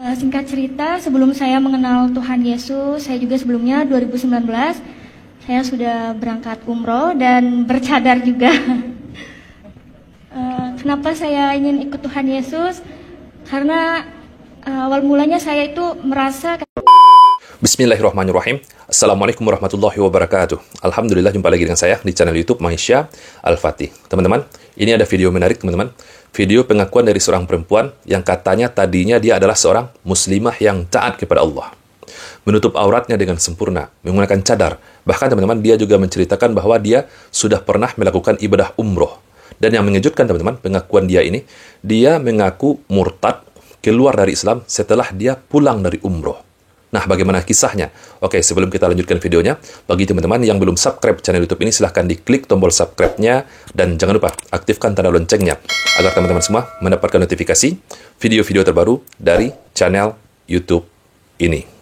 Singkat cerita, sebelum saya mengenal Tuhan Yesus, saya juga sebelumnya 2019, saya sudah berangkat umroh dan bercadar juga. Kenapa saya ingin ikut Tuhan Yesus? Karena awal mulanya saya itu merasa... Bismillahirrahmanirrahim. Assalamualaikum warahmatullahi wabarakatuh. Alhamdulillah, jumpa lagi dengan saya di channel YouTube Maisha Al-Fatih. Teman-teman, ini ada video menarik, teman-teman. Video pengakuan dari seorang perempuan yang katanya tadinya dia adalah seorang muslimah yang taat kepada Allah. Menutup auratnya dengan sempurna, menggunakan cadar. Bahkan teman-teman, dia juga menceritakan bahwa dia sudah pernah melakukan ibadah umroh. Dan yang mengejutkan teman-teman, pengakuan dia ini, dia mengaku murtad keluar dari Islam setelah dia pulang dari umroh. Nah, bagaimana kisahnya? Oke, sebelum kita lanjutkan videonya, bagi teman-teman yang belum subscribe channel YouTube ini, silahkan diklik tombol subscribe-nya, dan jangan lupa aktifkan tanda loncengnya, agar teman-teman semua mendapatkan notifikasi video-video terbaru dari channel YouTube ini.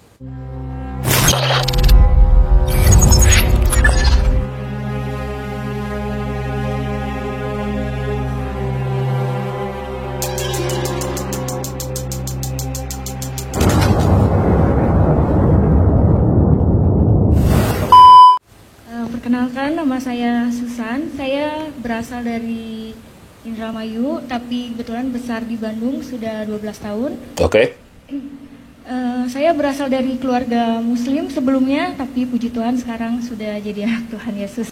Perkenalkan, nama saya Susan. Saya berasal dari Indramayu, tapi kebetulan besar di Bandung sudah 12 tahun. Oke. Saya berasal dari keluarga Muslim sebelumnya, tapi puji Tuhan sekarang sudah jadi anak Tuhan Yesus.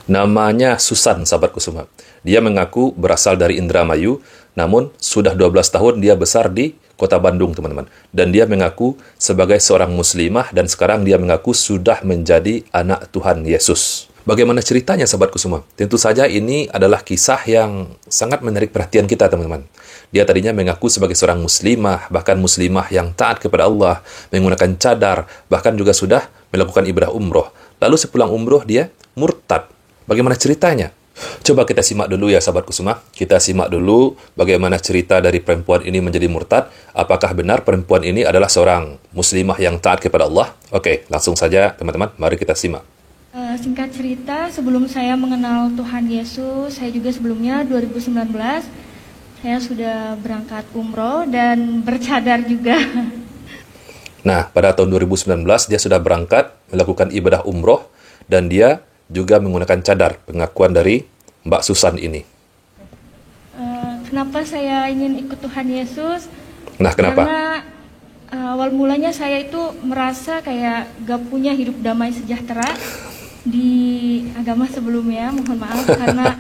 Namanya Susan, sahabatku semua. Dia mengaku berasal dari Indramayu, namun sudah 12 tahun dia besar di kota Bandung, teman-teman. Dan dia mengaku sebagai seorang muslimah, dan sekarang dia mengaku sudah menjadi anak Tuhan Yesus. Bagaimana ceritanya, sahabatku semua? Tentu saja ini adalah kisah yang sangat menarik perhatian kita, teman-teman. Dia tadinya mengaku sebagai seorang muslimah, bahkan muslimah yang taat kepada Allah, menggunakan cadar, bahkan juga sudah melakukan ibadah umroh. Lalu sepulang umroh dia murtad. Bagaimana ceritanya? Coba kita simak dulu ya, sahabatku semua. Kita simak dulu bagaimana cerita dari perempuan ini menjadi murtad. Apakah benar perempuan ini adalah seorang muslimah yang taat kepada Allah? Oke, langsung saja teman-teman, mari kita simak. Singkat cerita, sebelum saya mengenal Tuhan Yesus, saya juga sebelumnya 2019, saya sudah berangkat umroh dan bercadar juga. Nah, pada tahun 2019 dia sudah berangkat melakukan ibadah umroh, dan dia juga menggunakan cadar, pengakuan dari Mbak Susan ini. Kenapa saya ingin ikut Tuhan Yesus? Nah, kenapa? Karena awal mulanya saya itu merasa kayak gak punya hidup damai sejahtera di agama sebelumnya, mohon maaf, karena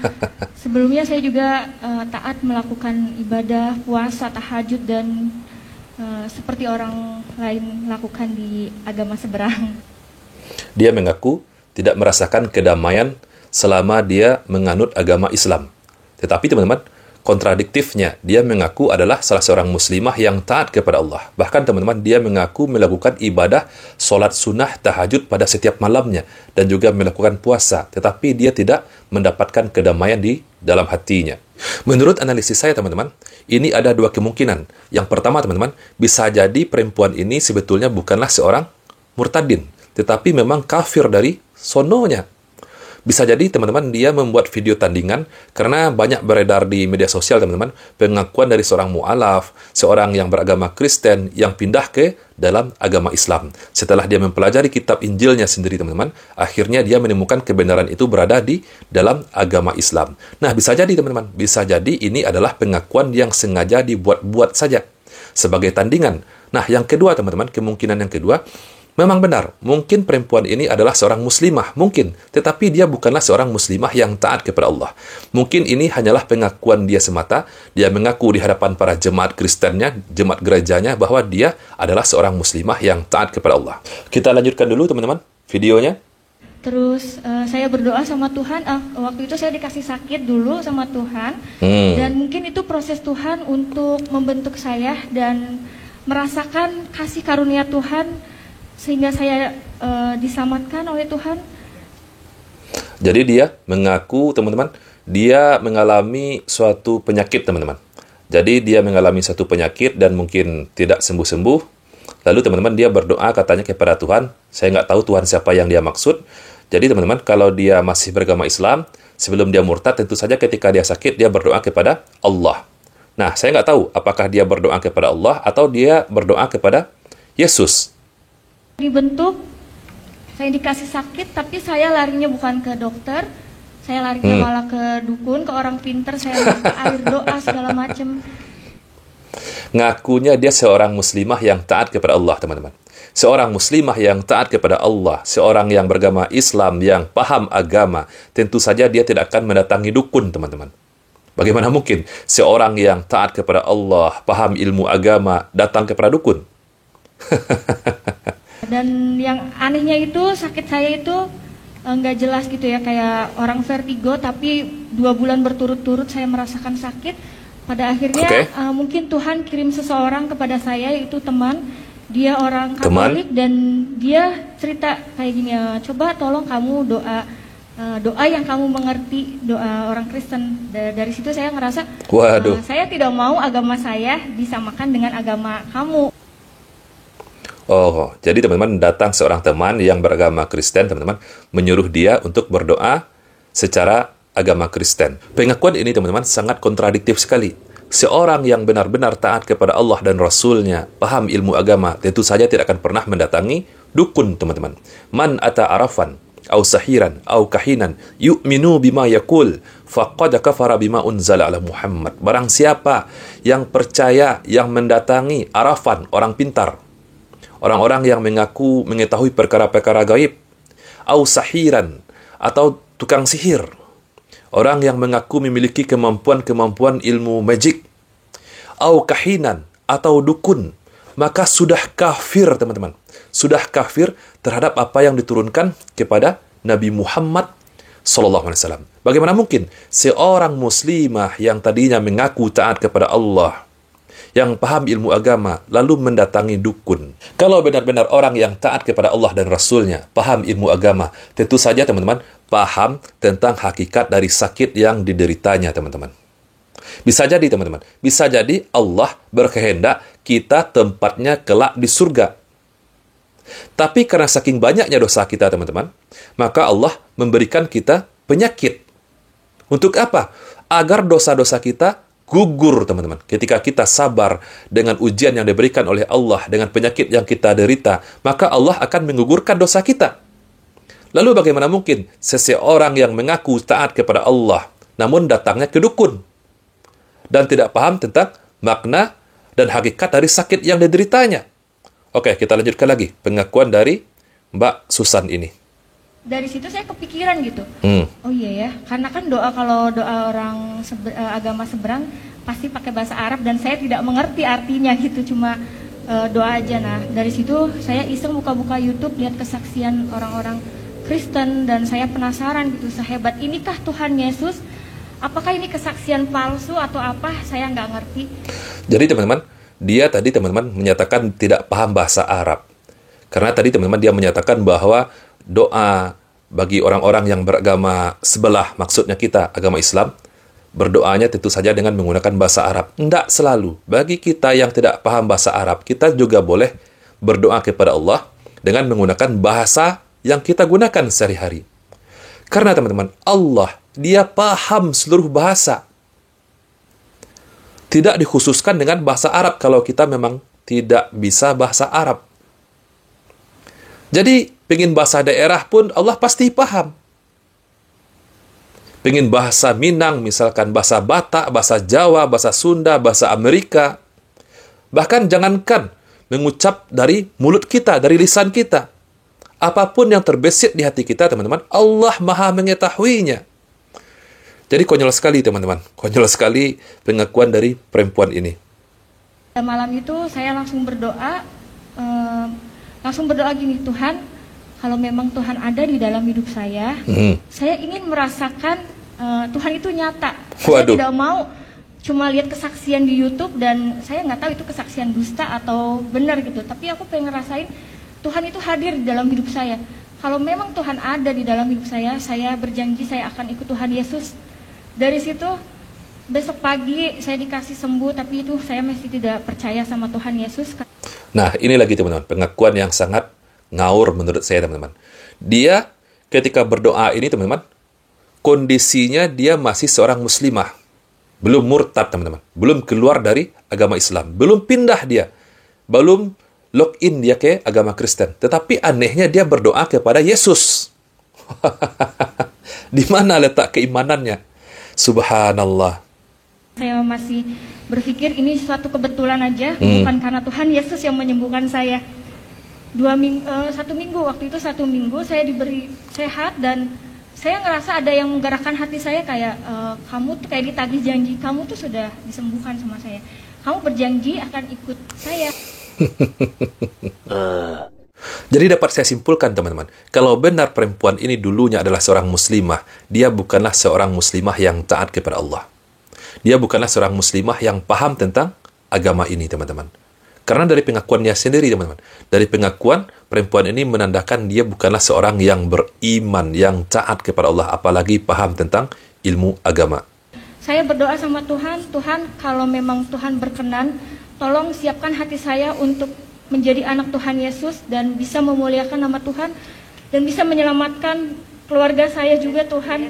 sebelumnya saya juga taat melakukan ibadah, puasa, tahajud, dan seperti orang lain lakukan di agama seberang. Dia mengaku tidak merasakan kedamaian selama dia menganut agama Islam. Tetapi teman-teman, kontradiktifnya, dia mengaku adalah salah seorang muslimah yang taat kepada Allah. Bahkan teman-teman, dia mengaku melakukan ibadah solat sunnah tahajud pada setiap malamnya, dan juga melakukan puasa. Tetapi dia tidak mendapatkan kedamaian di dalam hatinya. Menurut analisis saya, teman-teman, ini ada dua kemungkinan. Yang pertama, teman-teman, bisa jadi perempuan ini sebetulnya bukanlah seorang murtadin, tetapi memang kafir dari sononya. Bisa jadi teman-teman dia membuat video tandingan, karena banyak beredar di media sosial, teman-teman, pengakuan dari seorang mu'alaf, seorang yang beragama Kristen yang pindah ke dalam agama Islam. Setelah dia mempelajari kitab Injilnya sendiri, teman-teman, akhirnya dia menemukan kebenaran itu berada di dalam agama Islam. Nah, bisa jadi teman-teman, bisa jadi ini adalah pengakuan yang sengaja dibuat-buat saja sebagai tandingan. Nah, yang kedua teman-teman, kemungkinan yang kedua, memang benar, mungkin perempuan ini adalah seorang muslimah, mungkin. Tetapi dia bukanlah seorang muslimah yang taat kepada Allah. Mungkin ini hanyalah pengakuan dia semata. Dia mengaku di hadapan para jemaat Kristennya, jemaat gerejanya, bahwa dia adalah seorang muslimah yang taat kepada Allah. Kita lanjutkan dulu teman-teman videonya. Terus saya berdoa sama Tuhan, waktu itu saya dikasih sakit dulu sama Tuhan. Dan mungkin itu proses Tuhan untuk membentuk saya dan merasakan kasih karunia Tuhan, sehingga saya diselamatkan oleh Tuhan. Jadi dia mengaku, teman-teman, dia mengalami suatu penyakit, teman-teman. Jadi dia mengalami suatu penyakit dan mungkin tidak sembuh-sembuh. Lalu teman-teman dia berdoa katanya kepada Tuhan. Saya nggak tahu Tuhan siapa yang dia maksud. Jadi teman-teman, kalau dia masih beragama Islam, sebelum dia murtad, tentu saja ketika dia sakit, dia berdoa kepada Allah. Nah, saya nggak tahu apakah dia berdoa kepada Allah atau dia berdoa kepada Yesus. Dibentuk, saya dikasih sakit, tapi saya larinya bukan ke dokter, saya larinya malah ke dukun, ke orang pinter, saya minta air doa segala macem. Ngakunya dia seorang muslimah yang taat kepada Allah, teman-teman. Seorang muslimah yang taat kepada Allah, seorang yang beragama Islam, yang paham agama, tentu saja dia tidak akan mendatangi dukun, teman-teman. Bagaimana mungkin seorang yang taat kepada Allah, paham ilmu agama, datang kepada dukun? Dan yang anehnya itu, sakit saya itu nggak jelas gitu ya, kayak orang vertigo, tapi 2 bulan berturut-turut saya merasakan sakit. Pada akhirnya mungkin Tuhan kirim seseorang kepada saya, yaitu teman. Dia orang Katolik dan dia cerita kayak gini, coba tolong kamu doa yang kamu mengerti, doa orang Kristen. Dari situ saya ngerasa, saya tidak mau agama saya disamakan dengan agama kamu. Oh, jadi teman-teman datang seorang teman yang beragama Kristen, teman-teman, menyuruh dia untuk berdoa secara agama Kristen. Pengakuan ini, teman-teman, sangat kontradiktif sekali. Seorang yang benar-benar taat kepada Allah dan Rasul-Nya, paham ilmu agama, tentu saja tidak akan pernah mendatangi dukun, teman-teman. Man ata arafan, au sahiran, au kahinan, yu'minu bima yakul, faqad kafara bima unzala ala Muhammad. Barang siapa yang percaya, yang mendatangi arafan, orang pintar, orang-orang yang mengaku mengetahui perkara-perkara gaib, au sahiran, atau tukang sihir, orang yang mengaku memiliki kemampuan-kemampuan ilmu magic, au kahinan, atau dukun, maka sudah kafir, teman-teman. Sudah kafir terhadap apa yang diturunkan kepada Nabi Muhammad SAW. Bagaimana mungkin seorang muslimah yang tadinya mengaku taat kepada Allah, yang paham ilmu agama, lalu mendatangi dukun? Kalau benar-benar orang yang taat kepada Allah dan Rasul-Nya, paham ilmu agama, tentu saja, teman-teman, paham tentang hakikat dari sakit yang dideritanya, teman-teman. Bisa jadi, teman-teman, bisa jadi Allah berkehendak kita tempatnya kelak di surga. Tapi karena saking banyaknya dosa kita, teman-teman, maka Allah memberikan kita penyakit. Untuk apa? Agar dosa-dosa kita gugur, teman-teman. Ketika kita sabar dengan ujian yang diberikan oleh Allah, dengan penyakit yang kita derita, maka Allah akan menggugurkan dosa kita. Lalu bagaimana mungkin seseorang yang mengaku taat kepada Allah, namun datangnya ke dukun, dan tidak paham tentang makna dan hakikat dari sakit yang dideritanya? Oke, kita lanjutkan lagi pengakuan dari Mbak Susan ini. Dari situ saya kepikiran gitu, oh iya ya, karena kan kalau doa orang agama seberang pasti pakai bahasa Arab dan saya tidak mengerti artinya gitu, cuma doa aja. Nah, dari situ saya iseng buka-buka YouTube, lihat kesaksian orang-orang Kristen, dan saya penasaran gitu, sehebat inikah Tuhan Yesus? Apakah ini kesaksian palsu atau apa? Saya nggak ngerti. Jadi, teman-teman, dia tadi, teman-teman, menyatakan tidak paham bahasa Arab. Karena tadi, teman-teman, dia menyatakan bahwa doa bagi orang-orang yang beragama sebelah, maksudnya kita, agama Islam, berdoanya tentu saja dengan menggunakan bahasa Arab. Tidak selalu. Bagi kita yang tidak paham bahasa Arab, kita juga boleh berdoa kepada Allah dengan menggunakan bahasa yang kita gunakan sehari-hari. Karena, teman-teman, Allah, dia paham seluruh bahasa. Tidak dikhususkan dengan bahasa Arab kalau kita memang tidak bisa bahasa Arab. Jadi, pengen bahasa daerah pun Allah pasti paham. Pengen bahasa Minang, misalkan bahasa Batak, bahasa Jawa, bahasa Sunda, bahasa Amerika. Bahkan jangankan mengucap dari mulut kita, dari lisan kita. Apapun yang terbesit di hati kita, teman-teman, Allah Maha mengetahuinya. Jadi konyol sekali, teman-teman. Konyol sekali pengakuan dari perempuan ini. Malam itu saya langsung berdoa gini, Tuhan, kalau memang Tuhan ada di dalam hidup saya ingin merasakan Tuhan itu nyata. Saya tidak mau cuma lihat kesaksian di YouTube dan saya nggak tahu itu kesaksian dusta atau benar gitu. Tapi aku pengen ngerasain Tuhan itu hadir di dalam hidup saya. Kalau memang Tuhan ada di dalam hidup saya berjanji saya akan ikut Tuhan Yesus. Dari situ besok pagi saya dikasih sembuh, tapi itu saya masih tidak percaya sama Tuhan Yesus. Nah, ini lagi, teman-teman, pengakuan yang sangat ngawur menurut saya, teman-teman. Dia ketika berdoa ini, teman-teman, kondisinya dia masih seorang muslimah. Belum murtad, teman-teman. Belum keluar dari agama Islam. Belum pindah dia. Belum login dia ke agama Kristen. Tetapi anehnya dia berdoa kepada Yesus. Di mana letak keimanannya? Subhanallah. Saya masih berpikir ini suatu kebetulan aja, bukan karena Tuhan Yesus yang menyembuhkan saya. 1 minggu, waktu itu 1 minggu saya diberi sehat, dan saya ngerasa ada yang menggerakkan hati saya kayak, kamu tuh kayak ditagih janji, kamu tuh sudah disembuhkan sama saya. Kamu berjanji akan ikut saya. Jadi dapat saya simpulkan, teman-teman, kalau benar perempuan ini dulunya adalah seorang muslimah, dia bukanlah seorang muslimah yang taat kepada Allah. Dia bukanlah seorang muslimah yang paham tentang agama ini, teman-teman. Karena dari pengakuannya sendiri, teman-teman, dari pengakuan perempuan ini menandakan dia bukanlah seorang yang beriman, yang taat kepada Allah, apalagi paham tentang ilmu agama. Saya berdoa sama Tuhan, Tuhan kalau memang Tuhan berkenan, tolong siapkan hati saya untuk menjadi anak Tuhan Yesus dan bisa memuliakan nama Tuhan dan bisa menyelamatkan keluarga saya juga, Tuhan.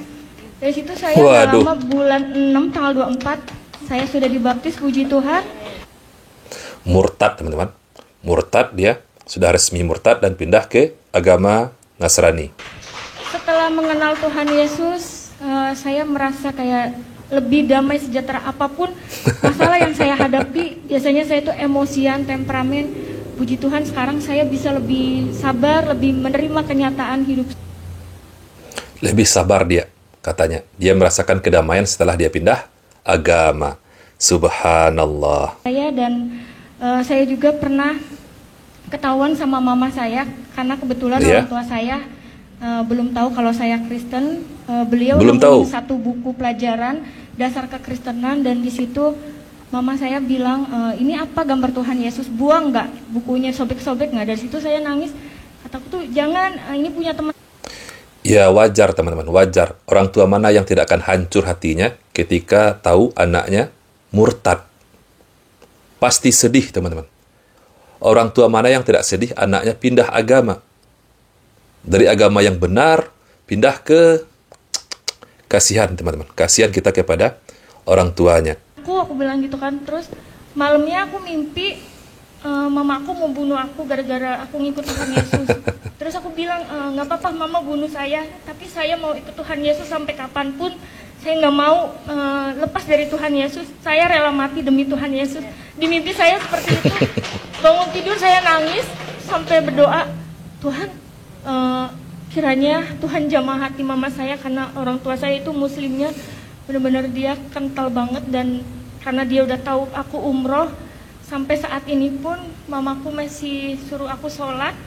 Dari situ saya nggak lama, bulan 6 tanggal 24 saya sudah dibaptis, puji Tuhan. Murtad, teman-teman. Murtad, dia sudah resmi murtad dan pindah ke agama Nasrani. Setelah mengenal Tuhan Yesus, saya merasa kayak lebih damai, sejahtera. Apapun masalah yang saya hadapi, biasanya saya itu emosian, temperamen. Puji Tuhan sekarang saya bisa lebih sabar, lebih menerima kenyataan hidup. Lebih sabar dia, katanya. Dia merasakan kedamaian setelah dia pindah agama. Subhanallah. Saya juga pernah ketahuan sama mama saya, karena kebetulan orang tua saya belum tahu kalau saya Kristen. Beliau nemuin satu buku pelajaran dasar kekristenan, dan di situ mama saya bilang, ini apa gambar Tuhan Yesus, buang nggak bukunya, sobek-sobek nggak. Dari situ saya nangis, kataku tuh jangan, ini punya teman. Ya wajar, teman-teman, wajar. Orang tua mana yang tidak akan hancur hatinya ketika tahu anaknya murtad? Pasti sedih, teman-teman. Orang tua mana yang tidak sedih anaknya pindah agama? Dari agama yang benar, pindah ke... Kasihan, teman-teman. Kasihan kita kepada orang tuanya. Aku bilang gitu kan. Terus malamnya aku mimpi mama aku mau bunuh aku gara-gara aku ngikut Tuhan Yesus. Terus aku bilang, nggak apa-apa mama bunuh saya, tapi saya mau ikut Tuhan Yesus sampai kapanpun. Saya nggak mau lepas dari Tuhan Yesus. Saya rela mati demi Tuhan Yesus. Di mimpi saya seperti itu. Bangun tidur saya nangis sampai berdoa, Tuhan, kiranya Tuhan jamah hati mama saya, karena orang tua saya itu muslimnya benar-benar dia kental banget, dan karena dia udah tahu aku umroh, sampai saat ini pun mamaku masih suruh aku sholat.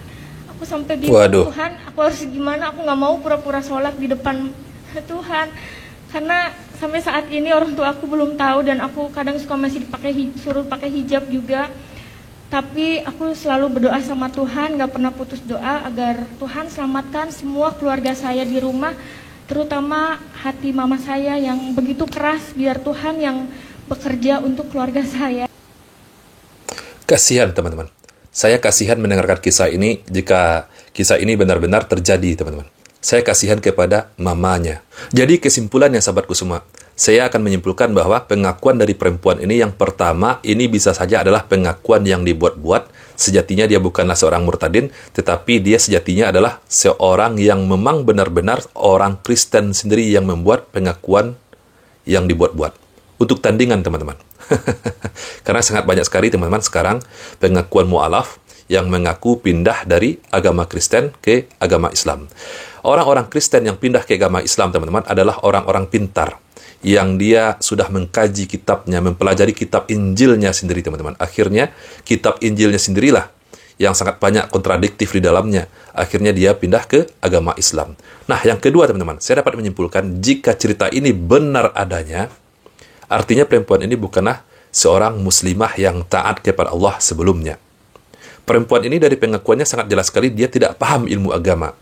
Aku sampai bingung, Tuhan, aku harus gimana? Aku nggak mau pura-pura sholat di depan Tuhan, karena sampai saat ini orang tua aku belum tahu, dan aku kadang suka masih suruh pakai hijab juga. Tapi aku selalu berdoa sama Tuhan, gak pernah putus doa agar Tuhan selamatkan semua keluarga saya di rumah, terutama hati mama saya yang begitu keras, biar Tuhan yang bekerja untuk keluarga saya. Kasihan, teman-teman. Saya kasihan mendengarkan kisah ini jika kisah ini benar-benar terjadi, teman-teman. Saya kasihan kepada mamanya. Jadi kesimpulannya, sahabatku semua, saya akan menyimpulkan bahwa pengakuan dari perempuan ini yang pertama, ini bisa saja adalah pengakuan yang dibuat-buat. Sejatinya dia bukanlah seorang murtadin, tetapi dia sejatinya adalah seorang yang memang benar-benar orang Kristen sendiri yang membuat pengakuan yang dibuat-buat. Untuk tandingan, teman-teman. Karena sangat banyak sekali, teman-teman, sekarang pengakuan mu'alaf yang mengaku pindah dari agama Kristen ke agama Islam. Orang-orang Kristen yang pindah ke agama Islam, teman-teman, adalah orang-orang pintar, yang dia sudah mengkaji kitabnya, mempelajari kitab Injilnya sendiri, teman-teman. Akhirnya, kitab Injilnya sendirilah yang sangat banyak kontradiktif di dalamnya. Akhirnya dia pindah ke agama Islam. Nah, yang kedua, teman-teman, saya dapat menyimpulkan, jika cerita ini benar adanya, artinya perempuan ini bukanlah seorang muslimah yang taat kepada Allah sebelumnya. Perempuan ini dari pengakuannya sangat jelas sekali, dia tidak paham ilmu agama.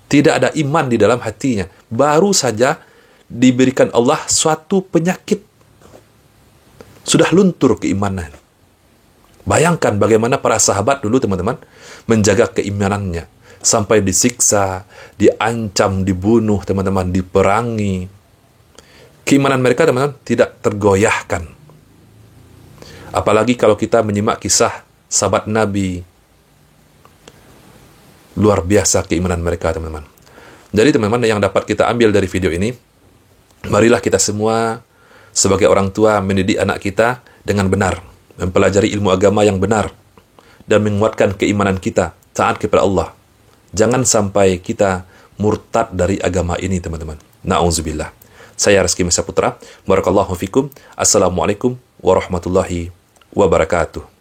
Tidak ada iman di dalam hatinya. Baru saja diberikan Allah suatu penyakit, sudah luntur keimanan. Bayangkan bagaimana para sahabat dulu, teman-teman, menjaga keimanannya sampai disiksa, diancam, dibunuh, teman-teman, diperangi. Keimanan mereka, teman-teman, tidak tergoyahkan. Apalagi kalau kita menyimak kisah sahabat Nabi, luar biasa keimanan mereka, teman-teman. Jadi, teman-teman, yang dapat kita ambil dari video ini, marilah kita semua sebagai orang tua mendidik anak kita dengan benar, mempelajari ilmu agama yang benar, dan menguatkan keimanan kita, taat kepada Allah. Jangan sampai kita murtad dari agama ini, teman-teman. Na'udzubillah. Saya Rizky Mesa Putra. Barakallahu fikum. Assalamualaikum warahmatullahi wabarakatuh.